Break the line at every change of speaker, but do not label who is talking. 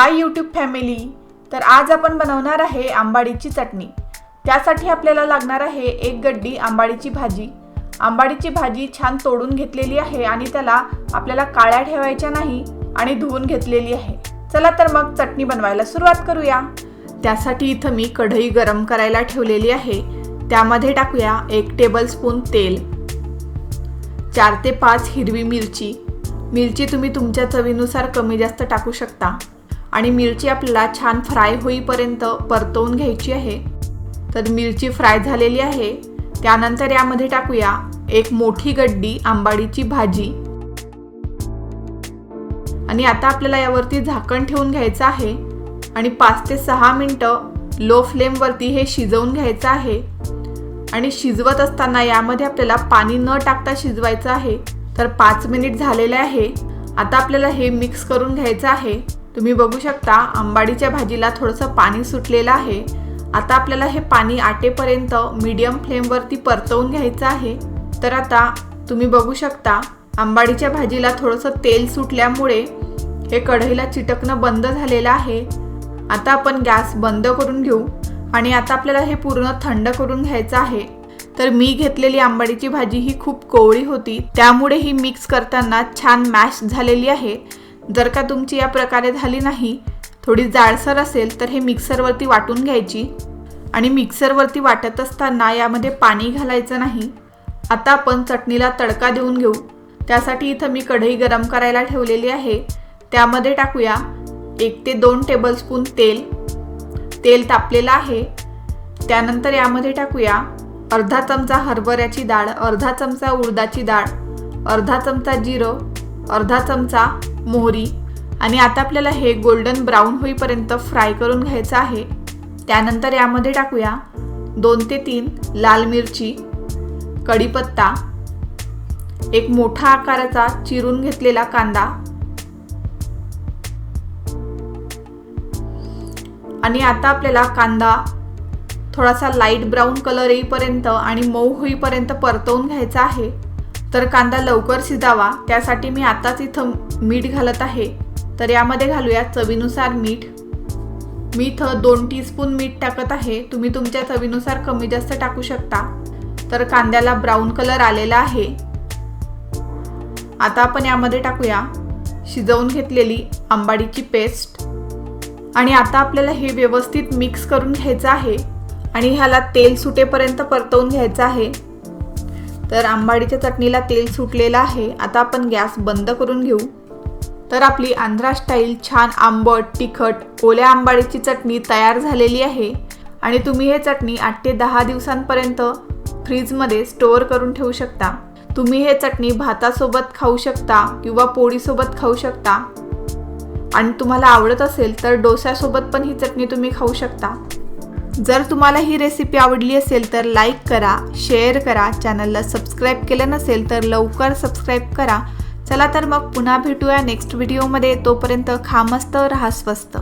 Hi YouTube family. तर आज आपण बनवणार आहे आंबाडीची चटणी। त्यासाठी आपल्याला लागणार आहे एक गड्डी आंबाडीची भाजी। आंबाडीची भाजी छान तोडून घेतलेली आहे आणि त्याला आपल्याला काळ्या ठेवायच्या नाही आणि धुवून घेतलेली आहे। चला तर मग चटणी बनवायला सुरुवात करूया। त्यासाठी इथं मी कढई गरम करायला ठेवलेली आहे। त्यामध्ये टाकूया 1 टेबलस्पून तेल, 4 ते 5 हिरवी मिरची। मिरची तुम्ही तुमच्या चवीनुसार कमी जास्त टाकू शकता आणि मिरची आपल्याला छान फ्राय होईपर्यंत परतवून घ्यायची आहे। तर मिरची फ्राय झालेली आहे। त्यानंतर यामध्ये टाकूया एक मोठी गड्डी आंबाडीची भाजी आणि आता आपल्याला यावरती झाकण ठेवून घ्यायचं आहे आणि 5 ते 6 मिनिटं लो फ्लेम वरती हे शिजवून घ्यायचं आहे। आणि शिजवत असताना यामध्ये आपल्याला पाणी न टाकता शिजवायचं आहे। तर 5 मिनिट झालेले आहे। आता आपल्याला हे मिक्स करून घ्यायचं आहे। तुम्ही बघू शकता आंबाडीच्या भाजीला थोडंसं पाणी सुटलेलं आहे। आता आपल्याला हे पाणी आटेपर्यंत मीडियम फ्लेम वरती परतवून घ्यायचं आहे। तर आता तुम्ही बघू शकता आंबाडीच्या भाजीला थोडंसं तेल सुटल्यामुळे हे कढईला चिटकणं बंद झालेलं आहे। आता आपण गॅस बंद करून घेऊ आणि आता आपल्याला हे पूर्ण थंड करून घ्यायचं आहे। तर मी घेतलेली आंबाडीची भाजी ही खूप कोवळी होती, त्यामुळे ही मिक्स करताना छान मॅश झालेली आहे। जर का तुमची या प्रकारे झाली नाही, थोडी जाडसर असेल तर हे मिक्सरवरती वाटून घ्यायची आणि मिक्सरवरती वाटत असताना यामध्ये पाणी घालायचं नाही। आता आपण चटणीला तडका देऊन घेऊ। त्यासाठी इथं मी कढई गरम करायला ठेवलेली आहे। त्यामध्ये टाकूया 1 ते 2 टेबलस्पून तेल। तेल तापलेलं आहे। त्यानंतर यामध्ये टाकूया अर्धा चमचा हरभऱ्याची डाळ, अर्धा चमचा उडदाची डाळ, अर्धा चमचा जिरं, अर्धा चमचा मोहरी आणि आता आपल्याला हे गोल्डन ब्राऊन होईपर्यंत फ्राय करून घ्यायचं आहे। त्यानंतर यामध्ये टाकूया 2 ते 3 लाल मिरची, कढीपत्ता, एक मोठा आकाराचा चिरून घेतलेला कांदा आणि आता आपल्याला कांदा थोडासा लाईट ब्राऊन कलर येईपर्यंत आणि मऊ होईपर्यंत परतवून घ्यायचा आहे। तर कांदा लवकर शिजावा त्यासाठी मी आताच इथं मीठ घालत आहे। तर यामध्ये घालूया चवीनुसार मीठ। मी इथं 2 टीस्पून मीठ टाकत आहे। तुम्ही तुमच्या चवीनुसार कमी जास्त टाकू शकता। तर कांद्याला ब्राऊन कलर आलेला आहे। आता आपण यामध्ये टाकूया शिजवून घेतलेली आंबाडीची पेस्ट आणि आता आपल्याला हे व्यवस्थित मिक्स करून घ्यायचं आहे आणि ह्याला तेल सुटेपर्यंत परतवून घ्यायचं आहे। तर आंबाडीच्या चटणीला तेल सुटलेलं आहे। आता आपण गॅस बंद करून घेऊ। तर आपली आंध्रा स्टाईल छान आंबट, तिखट, ओल्या आंबाडीची चटणी तयार झालेली आहे आणि तुम्ही हे चटणी 8 ते 10 दिवसांपर्यंत फ्रीजमध्ये स्टोअर करून ठेवू शकता। तुम्ही हे चटणी भातासोबत खाऊ शकता किंवा पोळीसोबत खाऊ शकता आणि तुम्हाला आवडत असेल तर डोस्यासोबत पण ही चटणी तुम्ही खाऊ शकता। जर तुम्हाला ही रेसिपी आवडली असेल तर लाईक करा, शेअर करा, चॅनलला सबस्क्राईब केलं नसेल तर लवकर सबस्क्राईब करा। चला तर मग पुन्हा भेटूया नेक्स्ट व्हिडिओमध्ये। तोपर्यंत खा मस्त, राहा स्वस्त।